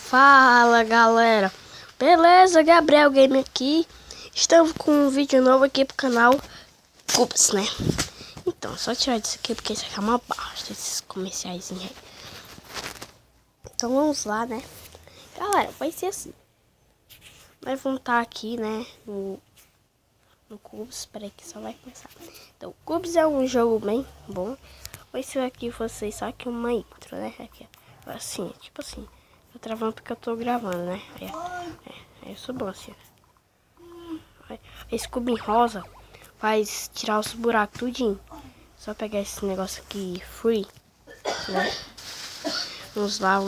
Fala galera, beleza? Gabriel Game aqui. Estamos com um vídeo novo aqui pro canal Cubes, né? Então, só tirar isso aqui porque isso aqui é uma bosta, esses comerciais aí. Então vamos lá, né? Galera, vai ser assim. Nós vamos estar aqui, né? No Cubes, espera aí que só vai começar. Então, Cubes é um jogo bem bom. Vai ser aqui vocês, só que uma intro, né? Aqui, assim, tipo assim. Tô travando porque eu tô gravando, né? Eu sou bom assim. Esse cubinho rosa faz tirar os buracos tudinho. Só pegar esse negócio aqui, free, né? Vamos lá.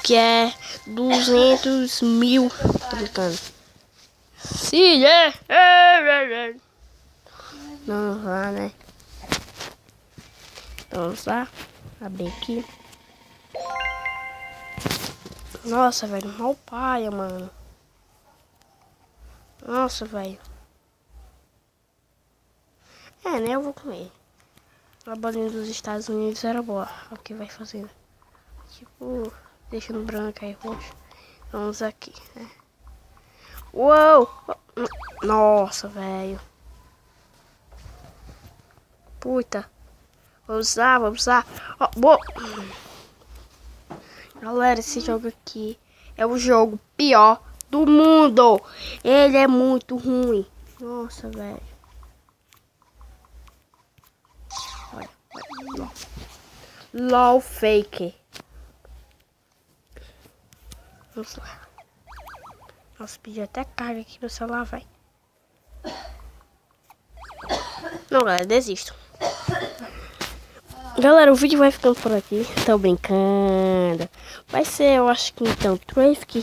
Que é 200 mil. Tô brincando. Sim, vamos lá, né? Vamos lá. Abrir aqui. Nossa, velho, mal paia, mano. Nossa, velho. Né, eu vou comer. A bolinha dos Estados Unidos era boa. Olha o que vai fazendo. Tipo, deixando branco aí, roxo. Vamos aqui, né? Uou! Nossa, velho. Puta. Vamos usar. Ó, boa. Galera, esse jogo aqui é o jogo pior do mundo. Ele é muito ruim. Nossa, velho. Olha. LOL fake. Vamos lá. Nossa, pedi até carga aqui no celular, vai. Não, galera, desisto. Galera, o vídeo vai ficando por aqui. Tô brincando. Vai ser, eu acho que então, Traffic